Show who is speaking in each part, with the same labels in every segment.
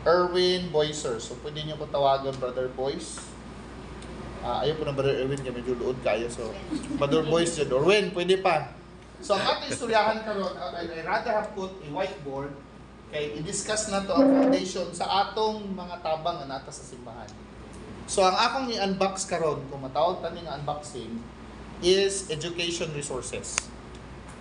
Speaker 1: Erwin Boyser. So, pwede niyo ko tawagan, Brother Boyce. Ayaw po na Brother Erwin, kaya medyo luod kayo. So, Brother Boyce yun. Erwin, pwede pa. So, ang ating istoryahan karon, I rather have put a whiteboard kay i-discuss na to ang foundation sa atong mga tabang na nata sa simbahan. So, ang akong i-unbox karon, kung matawag tani nga unboxing, is education resources.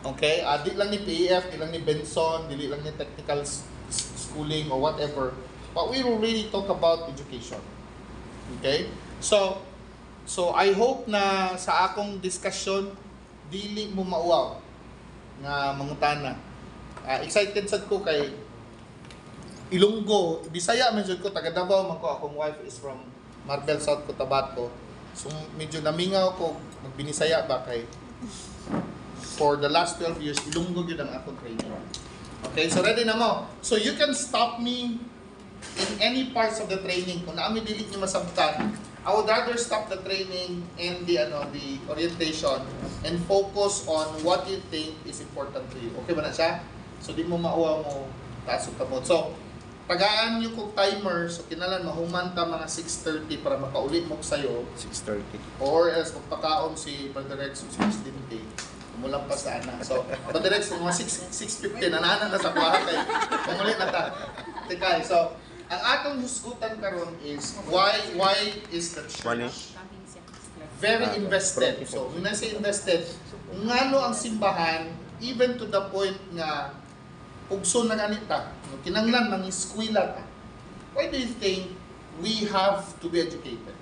Speaker 1: Okay? Di lang ni PEF, di lang ni Benson, di lang ni technical schooling or whatever. But we will really talk about education. Okay? So I hope na sa akong discussion, dili mo mauwaw nga mangutana. Excited sad ko kay Ilonggo, Bisaya medyo ko, taga Davao man ko, akong wife is from Marbel, South Cotabato. So medyo namingaw ko, magbinisaya ba kay for the last 12 years, Ilonggo yun ang akong training. Okay, so ready na mo. So you can stop me in any parts of the training. Kung naami dili niyo masabtan, I would rather stop the training and the orientation and focus on what you think is important to you. Okay ba na siya? So di mo mauwa mo taas o kamot. So tagaan niyo kong timer, so kinalan mahuman ta mga 6:30 para makaulit mo sa'yo.
Speaker 2: 6:30.
Speaker 1: Or else magpakaon si Brother Rex o si Presidente. Umulang pa sa anak. So, Brother Rex, mga 6:50, nanana na sa buhay kay pangulit na ta. Tekay, so, ang atong husgutan karon is why is the church very invested. So, when I say invested, ngano ang simbahan even to the point nga pugso na ganita, kinanglan mang eskwela ta. Why do you think we have to be educated?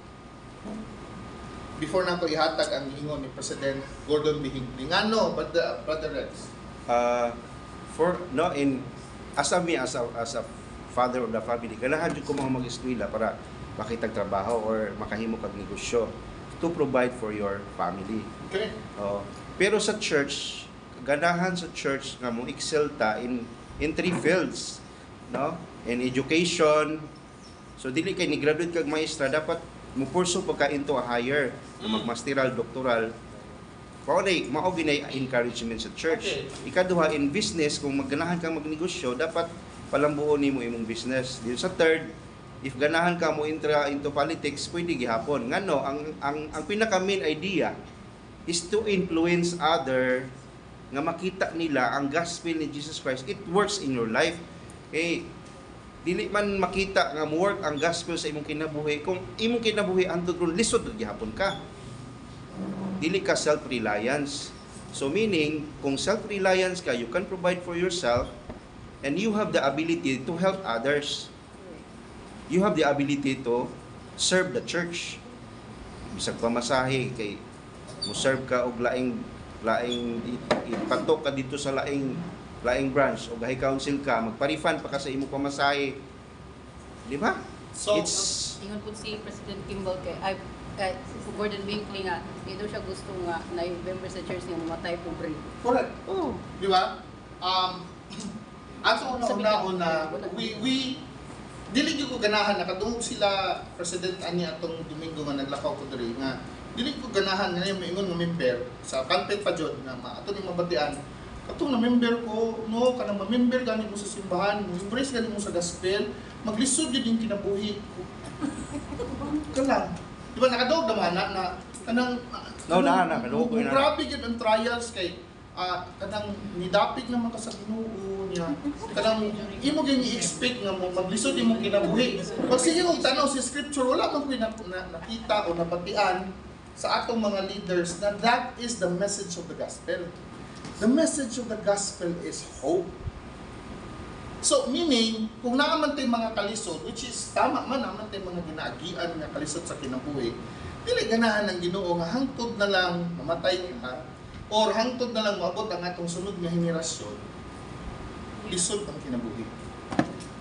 Speaker 1: Before na ko ihatag ang ingon ni President Gordon B. Hinckley. Ngano, Brother Rex?
Speaker 2: As a father of the family, ganahan jud ko mga mag-eskwela para makitag trabaho or makahimo kag negosyo to provide for your family.
Speaker 1: Okay.
Speaker 2: Pero sa church, ganahan sa church nga mo excel ta in three fields, no? In education. So dili kay ni graduate kag maestra, dapat mo purso pagka into a higher, magmasteral, doctoral. Mao ginay encouragement sa church.
Speaker 1: Okay.
Speaker 2: Ikaduha, in business, kung magganahan kang magnegosyo, dapat palambuon nimo imong business. Dito sa third, if ganahan ka mo into politics, pwede gihapon. Ngano, ang pinaka main idea is to influence other nga makita nila ang gospel ni Jesus Christ. It works in your life. Okay, dili man makita nga mo work ang gospel sa imong kinabuhi kung imong kinabuhi antod ron lisod gihapon ka. Dili ka self-reliance. So meaning, kung self-reliance ka, you can provide for yourself and you have the ability to help others. You have the ability to serve the church. Bisag pamasahe kay mo serve ka og laing ipatok ka dito sa laing branch o gahi council ka, magpa-refund pa ka sa imong pamasahe. Di ba?
Speaker 1: So,
Speaker 3: ingon po si President Kimball kay Gordon Hinckley nga, dito siya gusto nga na yung member sa church niya mamatay pobre.
Speaker 1: correct. Di ba? Ato una, we dili gyud ko ganahan nakadungog sila President ani atong Domingo nga naglakaw ko diri nga dili ko ganahan nga yung maingon nga member sa campaign pa jud na ato ning mabatian katong na member ko no kanang ma-member gani mo sa simbahan mo embrace gani mo sa gospel maglisod gyud yung kinabuhi ko kala di ba nakadog naman na kanang
Speaker 2: kadungog ko na.
Speaker 1: Grabe gyud ang trials kay kanang nidapig naman ka sa Ginoo niya. Kanang imo gyud i-expect nga mo maglisod imong kinabuhi. Pag sige kong tanaw sa scripture wala man koy nakita o napatian sa atong mga leaders na that is the message of the gospel. The message of the gospel is hope. So meaning kung naaman tay mga kalisod which is tama man naman tay mga ginaagian nga kalisod sa kinabuhi, dili ganahan ng Ginoo nga hangtod na lang mamatay ka or hangtod na lang maabot ang atong sunod nga henerasyon, lisod ang kinabuhi.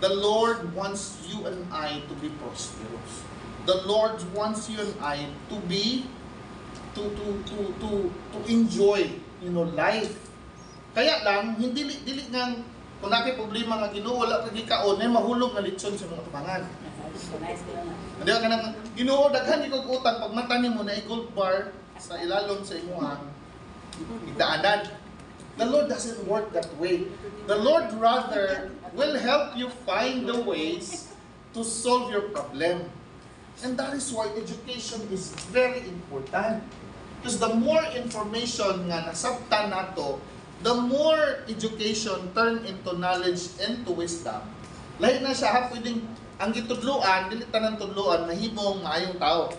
Speaker 1: The Lord wants you and I to be prosperous. The Lord wants you and I to be to enjoy, life. Kaya lang hindi dili nga kung nakay problema nga Ginoo wala pa gikaon ay mahulog na litson sa mga tubangan. Di ba kanang Ginoo daghan ikog utang pag mata nimo na gold bar sa ilalom sa imuha idaanan. The Lord doesn't work that way. The Lord rather will help you find the ways to solve your problem. And that is why education is very important. Because the more information nga nasabtan nato, the more education turn into knowledge and to wisdom. Lahi na siya, ha, pwedeng ang gitudluan, dili tanang tudluan, mahimong maayong tao.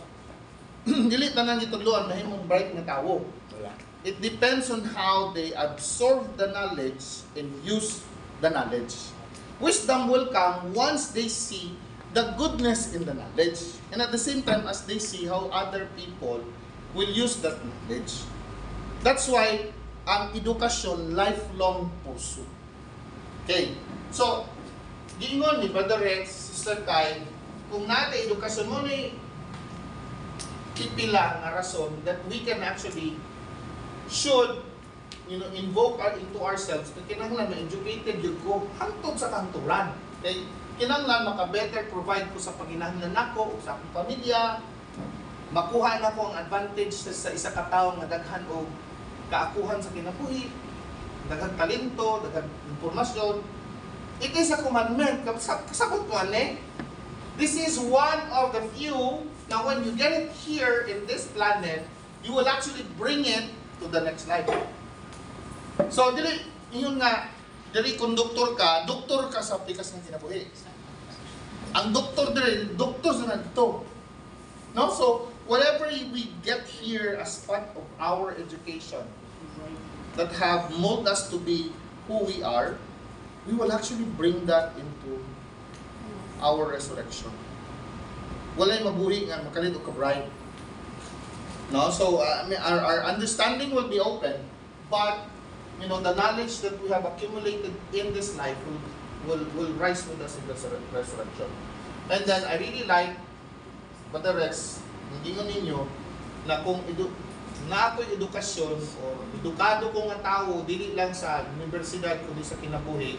Speaker 1: Dili tanang gitudluan, mahimong bright na tao.
Speaker 2: Wala.
Speaker 1: It depends on how they absorb the knowledge and use the knowledge. Wisdom will come once they see the goodness in the knowledge, and at the same time as they see how other people will use that knowledge. That's why ang edukasyon lifelong pursuit. Okay, so giingon ni Brother Rex, Sister Kai, kung natin edukasyon mo ni pipila nga rason that we can actually should invoke into ourselves na kinahanglan ma-educated yun ko hangtod sa kanturan. Okay? Kinahanglan maka-better provide ko sa paginahanglan nako o sa akong pamilya, makuha na ko ang advantage sa isa ka tawo nga daghan o kaakuhan sa kinabuhi, daghang talento, daghang impormasyon. It is a commandment. Kasabot ko ane. This is one of the few. Now when you get it here in this planet, you will actually bring it to the next life. So dili yun nga, dili kung doktor ka sa pikas ng kinabuhi. Ang doktor dili, doktor sa nagto. No? So whatever we get here as part of our education that have molded us to be who we are, we will actually bring that into our resurrection. Walay mabuhi nga makalit og ka-bright. No, so our understanding will be open, but the knowledge that we have accumulated in this life will rise with us in the resurrection. And then I really like Brother Rex, hindi nga ninyo na kung na ako'y edukasyon o edukado ko nga tao dili lang sa universidad kundi sa kinabuhi,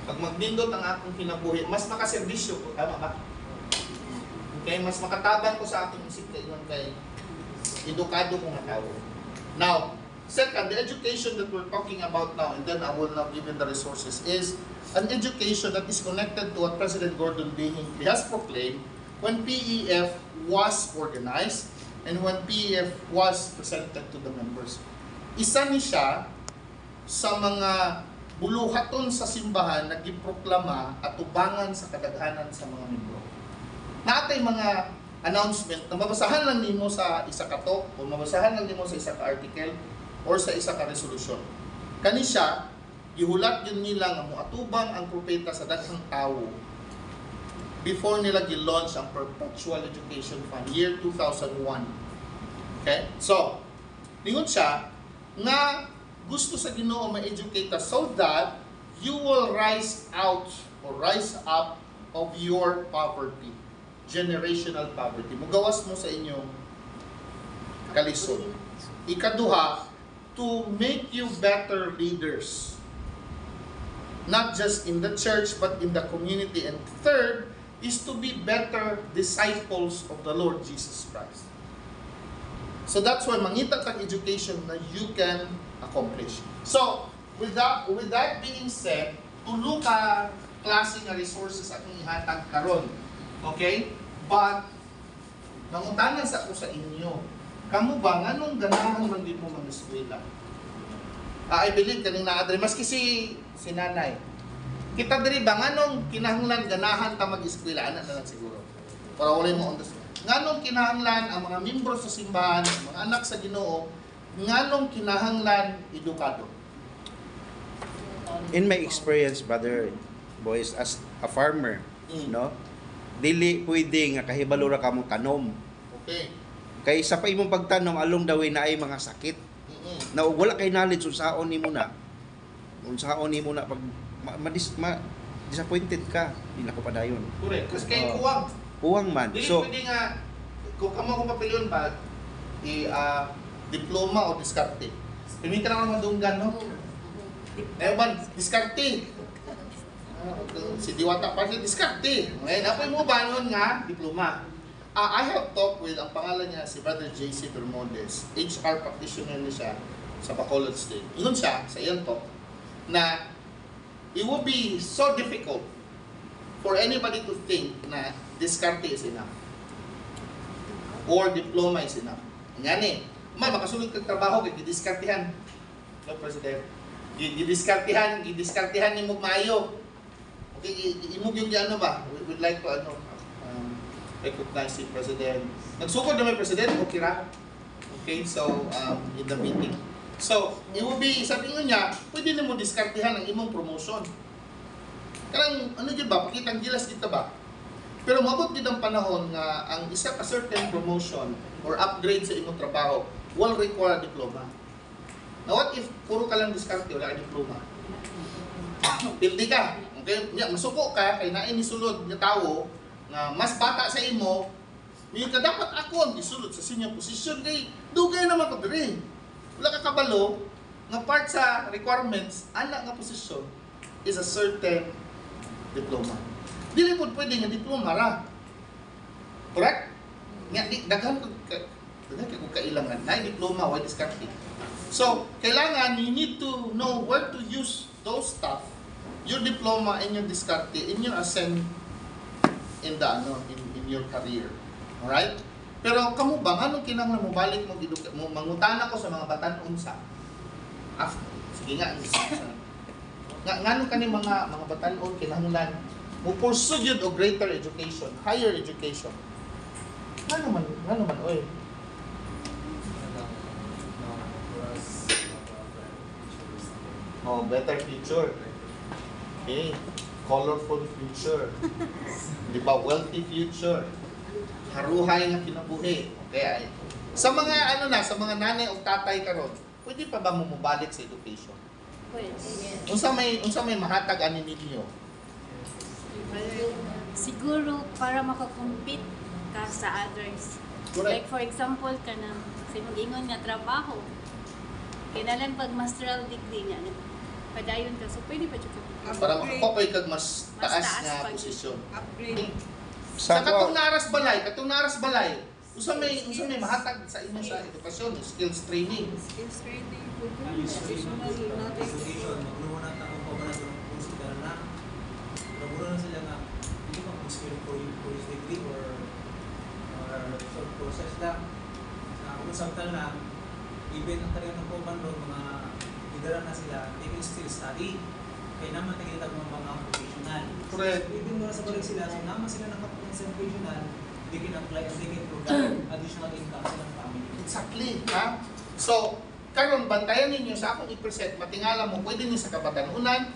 Speaker 1: pag magnindot ang akong kinabuhi, mas makaserbisyo ko, tama ba? Okay, mas makatabang ko sa aking isip kay edukado ko nga tao. Now, second, the education that we're talking about now, and then I will now give you the resources, is an education that is connected to what President Gordon B. Hinckley has proclaimed when PEF was organized and when PEF was presented to the members. Isa ni siya sa mga buluhaton sa simbahan na giproklama at ubangan sa kadaghanan sa mga membro. Natay mga announcement na mabasahan lang nimo sa isa ka talk o mabasahan lang nimo sa isa ka article or sa isa ka resolution. Kani siya, gihulat yun nila nga moatubang ang propeta sa daghang tawo before nila gi-launch ang Perpetual Education Fund, year 2001. Okay? So, lingon siya nga gusto sa Ginoo ma-educate us so that you will rise out or rise up of your poverty, generational poverty. Mugawas mo sa inyong kalisod. Ikaduha, to make you better leaders. Not just in the church, but in the community. And third, is to be better disciples of the Lord Jesus Christ. So that's why mangita tag education na you can accomplish. So, with that being said, tulo ka klase nga resources akong ihatag karon. Okay? But, nangutanan sa ako sa inyo, kamo ba, nganong ganahan man din mo mag-eskwela? I believe kaning naadre, maski si nanay. Kita diri ba, nganong kinahanglan ganahan ta mag-eskwela? Anak na lang siguro. Para wala mo understand. Nganong kinahanglan ang mga membro sa simbahan, mga anak sa Ginoo, nganong kinahanglan edukado?
Speaker 2: In my experience, Brother Boys, as a farmer, no? Dili pwede nga kahibalo ra ka mong tanom.
Speaker 1: Okay.
Speaker 2: Kay sa pa imong pagtanom along the way na ay mga sakit. Na wala kay knowledge unsaon nimo na. Unsaon nimo na pag disappointed ka, di na ko padayon.
Speaker 1: Correct. Kasi kay kuwang.
Speaker 2: Kuwang man.
Speaker 1: Dili
Speaker 2: So,
Speaker 1: pwede nga kung kamo kung papilyon ba diploma o diskarte. Pili ka naman madunggan, no? Ewan, diskarte. Si Diwata pa siya diskarte. Ngayon, apoy mo ba nun nga? Diploma. I have talked with, ang pangalan niya, si Brother J.C. Bermudez. HR practitioner niya siya sa Bacolod State. Yun siya, sa iyan talk, na it would be so difficult for anybody to think na diskarte is enough or diploma is enough. Ngani, makasulod kag trabaho kay gidiskartehan. No, President. Gidiskartehan ni mo maayo. Okay, imog yung ano ba? We would like to recognize si President. Nagsukod na may President, okay ra? Okay, so in the meeting. So, it will be, sabi niya, pwede na mo diskartehan ang imong promotion. Karang, ano yun ba, pakitang gilas dito ba? Pero mabot din ang panahon nga ang isa ka certain promotion or upgrade sa imong trabaho will require a diploma. Now what if puro ka lang diskarte, wala ka diploma? Pildi ka, okay? Masuko ka, kay nain isulod nga tao na mas bata sa imo, may ka dapat ako ang isulod sa senior position, kay dugay naman ka rin. Wala ka kabalo, nga part sa requirements, anak nga posisyon is a certain diploma. Dili po pwede nga diploma ra. Correct? Nga, daghan ko kailangan na diploma, why diskarte. So, kailangan, you need to know where to use those stuff, your diploma and your diskarte, in your ascent in the, in your career. Alright? Pero kamo ba, anong kinahanglan mo balik mo mangutana ko sa mga batan unsa? Sige nga, ngano kani mga batan-on kinahanglan mo pursue jud og greater education, higher education. Ngano man oy. Oh, better future. Okay. Colorful future. Di ba, wealthy future. Haruhay nga kinabuhi. Okay. Sa mga sa mga nanay o tatay karon, pwede pa ba mo mobalik sa education?
Speaker 4: Pwede.
Speaker 1: Unsa may mahatag ani ninyo?
Speaker 4: Siguro para makakompete ka sa others.
Speaker 1: Correct.
Speaker 4: Like for example, kanang sa mag-ingon nga trabaho. Kailangan pag masteral degree niya, padayon ka. So pwede pa siya ka.
Speaker 1: Para makakoy kag mas taas nga
Speaker 4: pag-
Speaker 1: posisyon.
Speaker 4: Upgrade.
Speaker 1: Sa katong naras balay, unsa may mahatag sa inyo sa edukasyon, skills training.
Speaker 5: Skills training, additional knowledge.
Speaker 6: Education, magluho na tayo pa ba na doon kung sila na. Magluho na sila nga, hindi pa kung skill for degree or short process lang. Kung samtal na, even ang talaga ng kuman doon, mga lidera na sila, they can still study. Kaya naman nakikita mo mga professional.
Speaker 1: Correct.
Speaker 6: So, even doon sa balik sila, so naman sila nakapunta sa professional, they can apply and they can provide additional income sa ilang family.
Speaker 1: Exactly, ha? So, karon bantayan ninyo sa akong i-present, matingala mo, pwede ni sa kabatanunan,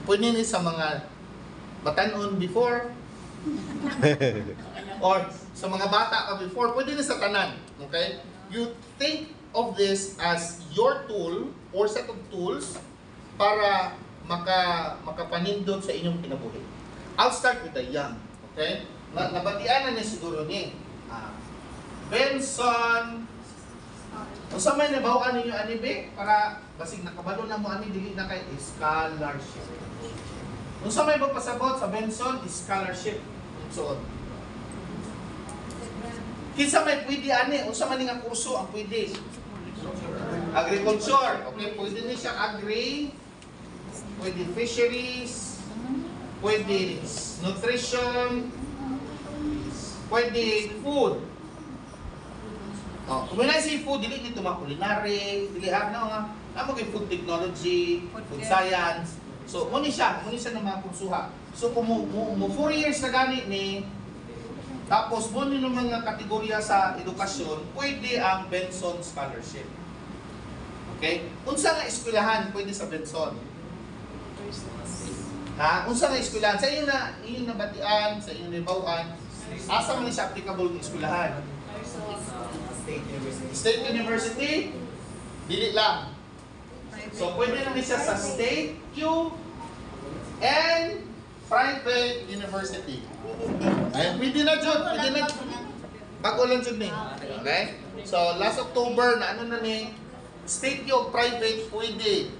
Speaker 1: pwede ni sa mga batanon before, or sa mga bata ka before, pwede ni sa tanan, okay? You think of this as your tool or set of tools para makapanindot sa inyong kinabuhi. I'll start with the young, okay? Nabatian na niya siguro ni Benson. Unsa may nabaw ninyo ani be para basig nakabalo na mo ani dili na kay scholarship. Unsa may magpasabot sa Benson scholarship suod. Kinsa may pwede ani unsa man nga kurso ang pwede? Agriculture, okay, pwede ni siya agri, pwede fisheries, pwede nutrition, pwede food. Oh, when I say food, dili dito mga culinary, dili nga kay food technology, food science. So, muni siya ng mga kursuha. So, kung mo 4 years na gani ni, tapos muni ng mga kategorya sa edukasyon, pwede ang Benson Scholarship. Okay? Unsa nga eskwelahan pwede sa Benson? Ha? Unsa nga eskwelahan? Sa inyong nabatian, sa inyong nabawaan, asa man siya applicable ng eskwelahan? State University? Dili lang. So, pwede naman siya sa State U and private university. Ay, pwede na dyan. Bago lang dyan ni. Okay? So, last October, na ni, State U, private, pwede.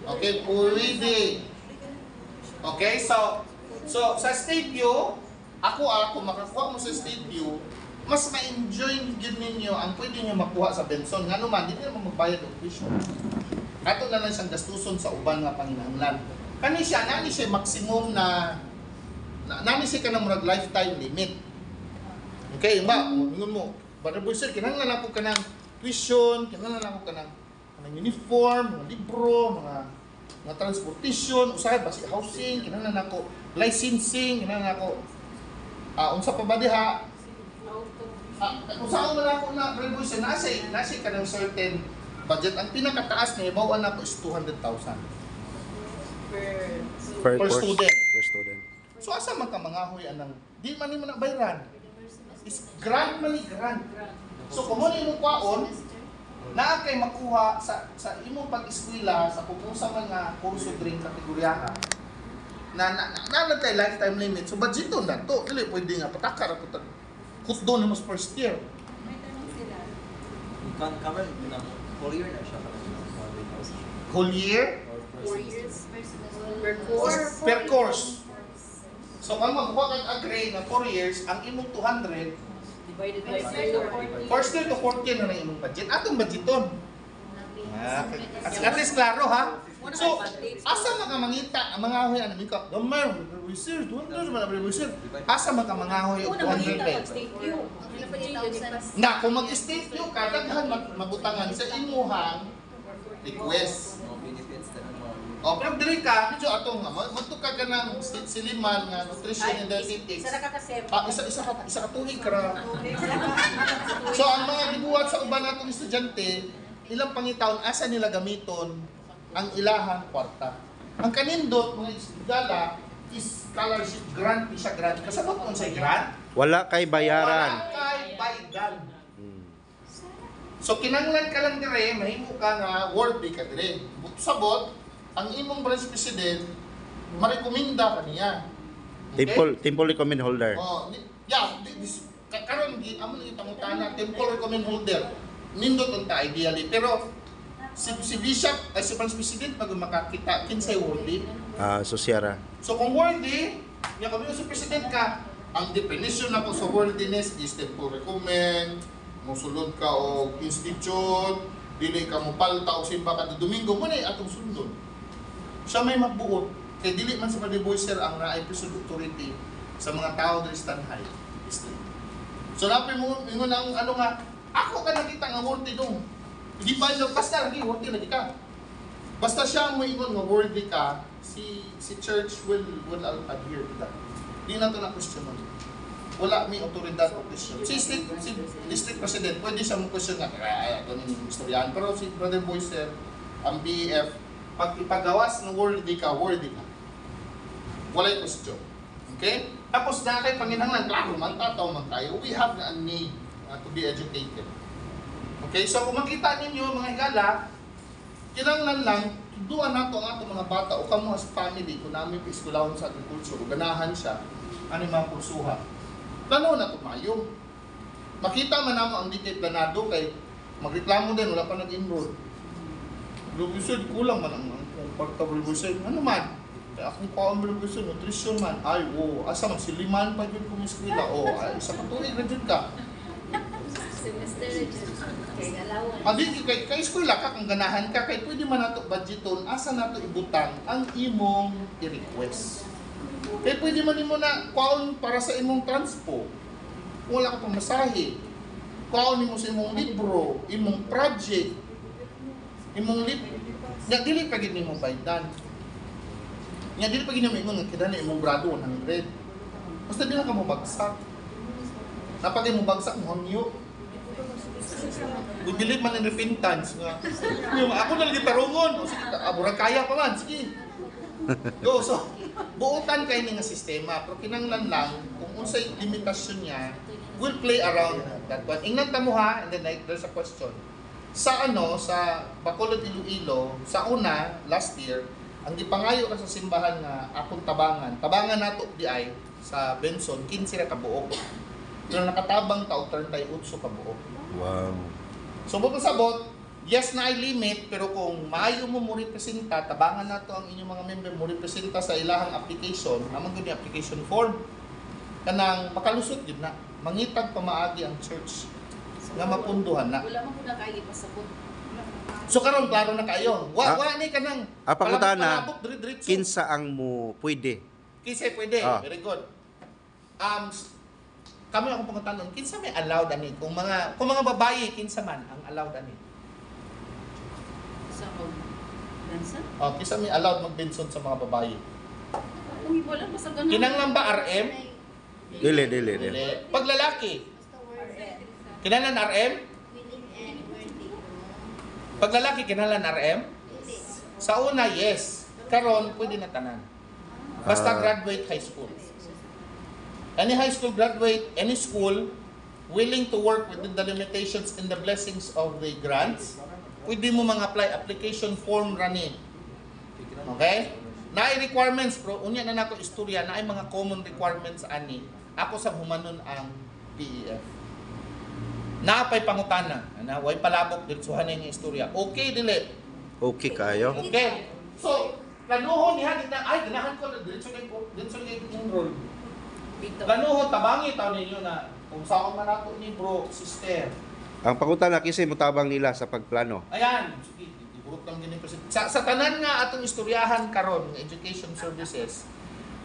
Speaker 1: Okay, pwede. Okay, so sa State U, ako makakuha mo sa State U, mas ma-enjoy yun ninyo ang pwede nyo makuha sa Benson. Nga naman, hindi naman magbayad ng tuition. Kato na lang siyang gastuson sa uban nga panginahanglan. Kani siya maximum na siya ka na murag lifetime limit. Okay, ba, ingon mo, Brother Boy Sir, kinahanglan ako ka ng tuition, kinahanglan ako ka ng uniform, mga libro, mga transportation, usahay basi housing, kinahanglan ako licensing, kinahanglan ako unsa pa ba diha? Usahay man ako na Brother Boy Sir, nasa ka ng certain budget. Ang pinakataas na ibawaan ako is 200,000 per student.
Speaker 2: Per student.
Speaker 1: So asa man ka mangahoy anang di man nimo na bayran. Is grant man ni grant. So kung mo imong kwaon, naa kay makuha sa imong pag-eskwela sa pupusa man nga kurso dring kategorya na tay lifetime limit. So budgeton na to. Dili pwede nga patakar ako tag kusdo na mas first year.
Speaker 4: May tanong sila.
Speaker 6: Cover na whole year na siya para sa 100,000.
Speaker 1: Whole year
Speaker 5: 4 years.
Speaker 3: Per course.
Speaker 1: per course. So kung magkuha kang agree na 4 years, ang imong 200,
Speaker 3: Divided by
Speaker 1: first year to 4th year na imong budget. Atong budgeton. At least klaro ha. So, asa man ka mangita ang mga hoy ano mika? Gamay, we sir, 200 man we sir. Asa man ka mangahoy og 200 kay? Na kung mag-state you ka daghan mabutangan sa imuhang request.
Speaker 6: No benefits na
Speaker 1: O pero diri ka, medyo atong magtukag ka ng siliman nga nutrition and dietetics. Isa ka tuig kara. So ang mga gibuhat sa uban natong estudyante, ilang pangitaon asa nila gamiton ang ilahang kwarta. Ang kanindot mga estudyante is scholarship grant, isa grant. Kasabot mo sa grant?
Speaker 2: Wala kay bayaran.
Speaker 1: Wala kay baydan. So kinanglan ka lang dire, mahimo ka nga worthy ka dire. Sabot, ang imong branch president marekomenda kaniya.
Speaker 2: Temple recommend holder.
Speaker 1: Oh, karon amo ni tangutana temple recommend holder. Nindot unta ideally pero si bishop ay si branch president pag makakita kinsay worthy.
Speaker 2: So siyara.
Speaker 1: So kung worthy, nya kami sa president ka, ang definition nako sa worthiness is temple recommend, mosulod ka og institute, dili ka mo palta og simba kada Domingo mo na atong sundon. Siya may magbuot kay dili man sa Brother Boy Sir ang naay episode authority sa mga tao diri sa Tanhay. So napay mo ingon ang ano nga ako ka nakita nga worthy dong. Hindi ba no basta lagi worthy lagi ka. Basta siya mo ingon nga worthy ka, si church will adhere to that. Di na to na question mo. Wala may otoridad o question. Si district president pwede siya mo question nga ganun yung istoryan. Pero si Brother Boy Sir, ang BEF, pag ipagawas ng worthy ka. Walay question. Okay? Tapos na kay Panginoon, klaro man tataw man tayo. We have a need to be educated. Okay? So kung makita ninyo mga higala, kinanglan lang, tuduan nato ang atong mga bata o kamo as family, kung namin piskulahon sa agriculture, o ganahan siya, ano yung mga kursuha. Plano na tumayo. Makita man naman ang di kay planado kay magreklamo din, wala pa nag-enroll. Revolution, kulang man ang kwarta revolution. Ano man? Kaya akong paon revolution, nutrition man. Ay, asa man, siliman pa yun kung eskwela. Ay, isa pa tuwing na dyan ka. Kay eskwela ka, kung ganahan ka, kay pwede man nato budgeton, asa nato ibutang ang imong i-request. Kaya pwede man mo na kwaon para sa imong transpo. Wala ka pang masahe. Kwaon mo sa imong libro, imong project, imong nya dili pa gid nimo baydan. Nya dili pa gid nimo ingon nga kinahanglan imong grado 100. Basta dili ka mo bagsak. Napagay mo bagsak mo hangyo. We believe man in repentance nga. Ako na lagi tarungon. O sige, murag kaya pa man. Sige. Go, so buutan kay ni nga sistema pero kinanglan lang kung unsay limitasyon niya, we'll play around that one. Ingnan ta mo ha, and then there's a question. Sa Bacolod, Iloilo, sa una, last year, ang gipangayo ka sa simbahan nga akong tabangan nato di ay sa Benson, 15 ra ka buok. Pero nakatabang ta og 38 ka buok.
Speaker 2: Wow.
Speaker 1: So sabot, yes na ay limit, pero kung maayo mo representa, tabangan nato ang inyong mga member mo representa sa ilahang application, naman gud application form. Kanang makalusot gid na, mangitag pamaagi ang church nga mapunduhan na.
Speaker 3: Wala man po na kayo pasabot.
Speaker 1: So karon klaro na kayo. Wa ni kanang
Speaker 2: pangutana,
Speaker 1: palabok, diretso.
Speaker 2: kinsa ang mo pwede?
Speaker 1: Kinsa pwede.
Speaker 2: Ah.
Speaker 1: Very good. kami ako pangutanon, kinsa may allowed ani? Kung mga babae kinsa man ang allowed ani?
Speaker 3: Sa kong dansa.
Speaker 1: Kinsa may allowed magbenson sa mga babae?
Speaker 3: Kung wala pa sa ganun.
Speaker 1: Kinanglan ba RM?
Speaker 2: Dili.
Speaker 1: Dili. Pag lalaki, kinahanglan RM? Pag lalaki kinahanglan RM? Sa una, yes. Karon pwede na tanan. Basta graduate high school. Any high school graduate, any school willing to work within the limitations and the blessings of the grants, pwede mo mga apply application form rani. Okay? Naay requirements, bro. Unya na nako istorya, naay mga common requirements ani. Ako sa humanon ang PEF. Naapay pangutana, ana way palabok dirtsuhan na yung istorya. Okay dili.
Speaker 2: Okay kayo.
Speaker 1: Okay. So, planuhon niya na ay ganahan ko diretso kay enroll.
Speaker 3: Dito.
Speaker 1: Planuhon tabangi taw ninyo na kung saan man nato ni bro, sister.
Speaker 2: Ang pangutana kasi mutabang nila sa pagplano.
Speaker 1: Ayan, sige, iburot lang gini kasi sa tanan nga atong istoryahan karon nga education services.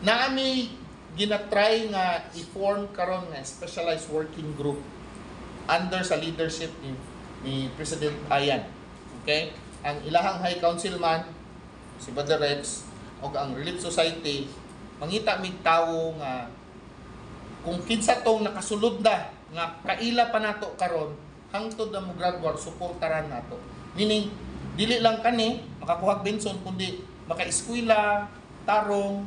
Speaker 1: Naami ginatry nga i-form karon nga specialized working group under sa leadership ni President Ayan. Okay? Ang ilahang high councilman si Brother Rex o ang Relief Society mangita mig tawo nga kung kinsa tong nakasulod na nga kaila pa nato karon hangtod na mo graduate suportaran nato. Meaning dili lang kani makakuha benson kundi maka-eskwela, tarong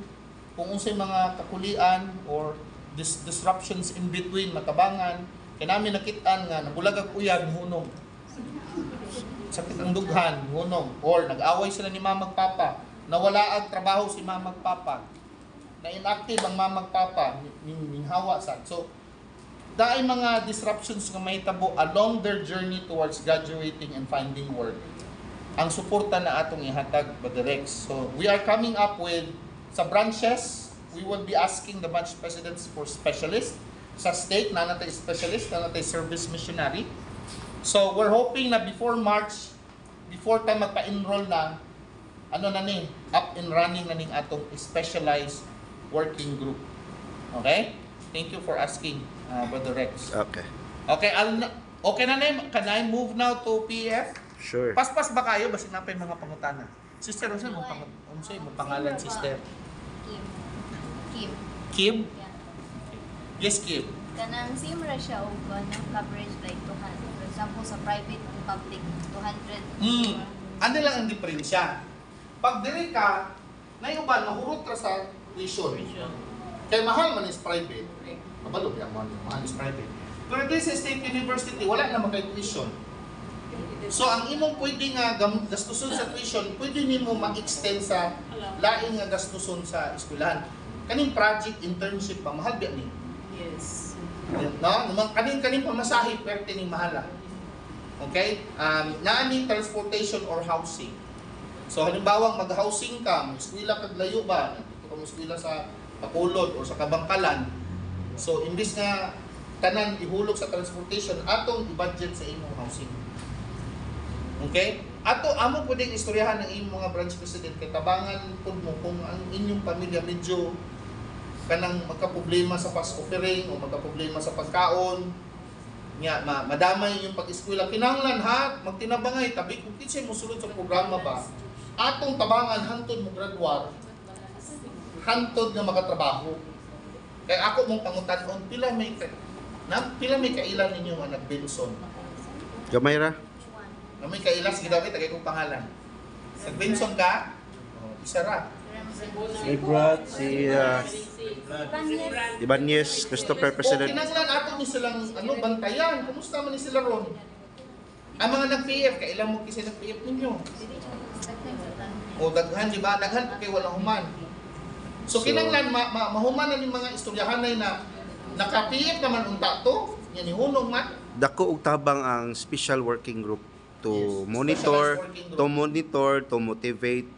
Speaker 1: kung unsay mga kakulian or disruptions in between matabangan kay namin nakitaan nga nabulagag uyab hunong sakit ang dughan hunong or nag-away sila ni mamag papa nawala ang trabaho si mamag papa na inactive ang mamag papa hawa sad. So daay mga disruptions nga mahitabo along their journey towards graduating and finding work. Ang suporta na atong ihatag Brother Rex. So we are coming up with sa branches, we will be asking the branch presidents for specialists. Sa state, na natay specialist, na natay service missionary. So we're hoping na before March, before tayo magpa-enroll na, up and running na ning atong specialized working group. Okay? Thank you for asking, Brother Rex.
Speaker 2: Okay.
Speaker 1: Okay, okay na name. Can I move now to PF?
Speaker 2: Sure.
Speaker 1: Paspas ba kayo? Basin na pa yung mga pangutana. Sister, ano mo pangalan, sister?
Speaker 7: Kim.
Speaker 1: Kim?
Speaker 7: Yeah.
Speaker 1: Yes, Kim.
Speaker 7: Kanang same ra siya og ng coverage like 200. For example, sa private and public 200.
Speaker 1: Ano lang ang diferensya? Pag diri ka, naiuban, mahurot ra sa tuition. Kaya mahal man is private. Kabalo, mahal is private. Pero dito sa State University, wala naman kay tuition. So, ang imong pwede nga gastuson sa tuition, pwede nimo ma-extend sa laing nga gastuson sa eskwelahan. Kaning project, internship pa, mahal ba ni?
Speaker 3: Yes.
Speaker 1: No? Kaning pamasahe, pwerte ning mahala. Okay? Naani transportation or housing. So, halimbawa, mag-housing ka, mag-eskwela kag layo ba? Dito ka mag-eskwela sa Bacolod or sa Kabangkalan. So, imbis nga tanan ihulog sa transportation, atong i-budget sa imong housing. Okay? Ato amo pwedeng istoryahan ng inyong mga branch president kay tabangan pud mo kung ang inyong pamilya medyo kanang magka-problema sa fast offering o magka-problema sa pagkaon nya madamay yung pag-eskwela kinahanglan ha magtinabangay tabi kung kinsay mo sulod sa programa ba atong tabangan hangtod mo graduar hangtod nga makatrabaho kay ako mong pangutan-on pila may kailan ninyo nga nag-Benson
Speaker 2: Gamay ra.
Speaker 1: na may kailas gidawit tagay kong pangalan nag-Benson ka isa ra
Speaker 2: Si Brad, si Ibanez, Christopher President.
Speaker 1: kinahanglan ato ni silang bantayan kumusta man ni sila ron ang mga nag-PF kailan mo kasi nag-PF ninyo o daghan di ba daghan kay walang human so kinahanglan mahuman na ni mga istoryahanay na naka-PF naman unta to yan ni hunong man
Speaker 2: Dako og tabang ang special working group to
Speaker 1: Yes,
Speaker 2: monitor,
Speaker 1: specialized working group.
Speaker 2: to motivate,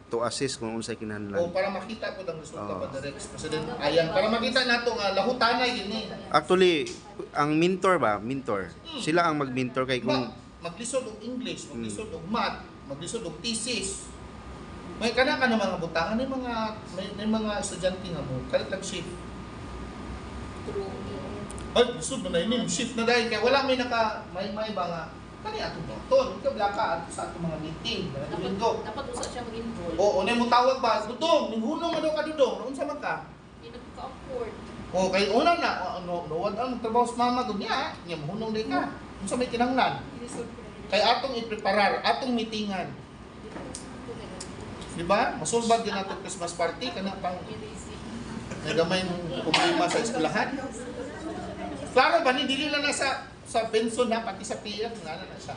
Speaker 2: to assist kung unsay
Speaker 1: o
Speaker 2: kinahanglan.
Speaker 1: para makita ko ang resulta
Speaker 2: Oo.
Speaker 1: pa direct President ayan para makita nato nga lahutanay yun
Speaker 2: Actually, ang mentor, sila ang mag-mentor kay kung
Speaker 1: maglisod og English, maglisod og math, maglisod og thesis. May kana mga butangan may mga estudyante nga mo, kalit lang shift.
Speaker 5: True.
Speaker 1: Ay, gusto mo na ini, shift na dahil kaya wala may may ba nga kani ato doktor, ikaw bla ka ato sa ato mga meeting, mga domingo.
Speaker 3: Dapat usa siya mag-involve.
Speaker 1: Oo, unay mo tawag ba? Dudong, ninghunong mo daw ka dudong. Unsa man ka?
Speaker 3: Hindi nagka-afford.
Speaker 1: O kay una na wad ang trabaho sa mama gud niya, nya mahunong day ka. Unsa may kinahanglan? Kay atong ipreparar, atong meetingan. Di ba? Masulbad din natin Christmas party kana pang nagamay ng problema sa eskwelahan. Klaro ba ni dili lang na sa Benson na pati sa PF nga na siya.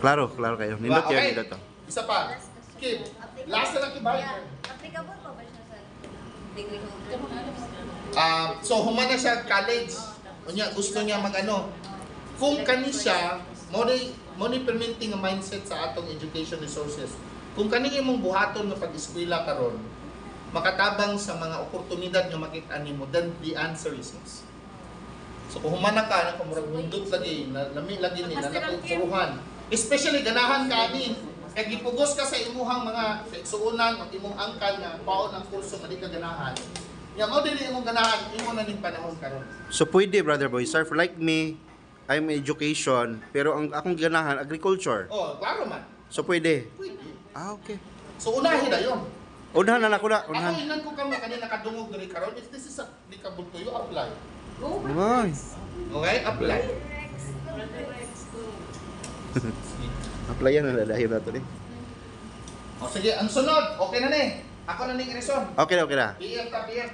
Speaker 2: Klaro kayo.
Speaker 1: Diba?
Speaker 2: Nindot yan dito.
Speaker 1: Isa pa. Kim, last na lang kiba.
Speaker 7: Applicable pa ba siya sa degree holder?
Speaker 1: So humana siya college. Unya gusto niya magano. Kung kani siya, mo ni permitting nga mindset sa atong education resources. Kung kani imong buhaton nga pag-eskwela karon, makatabang sa mga oportunidad nga makita nimo, then the answer is yes. So kung humana ka, murag mundot lagi, lami lagi ni, natutuluhan. Especially ganahan ka ani, kay gipugos ka sa imuhang mga suunan o imong angkan nga paon ang kurso nga di ka ganahan. Ya mo dili imong ganahan, imo na ning panahon karon.
Speaker 2: So pwede, Brother Boy Sir, like me, I'm education, pero ang akong ganahan agriculture.
Speaker 1: Oh, klaro man.
Speaker 2: So pwede.
Speaker 1: Pwede.
Speaker 2: Okay.
Speaker 1: So unahin na yun.
Speaker 2: Unahan na ako na.
Speaker 1: Ako
Speaker 2: Unahan.
Speaker 1: inan ko kamo kanina kadungog diri karon, if this is applicable to you, apply.
Speaker 2: Ay.
Speaker 1: Okay, apply.
Speaker 2: Applyan na dahil na to eh.
Speaker 1: O sige, ang sunod, okay na ni. Ako na ning reson.
Speaker 2: Okay na.
Speaker 1: PF ta PF.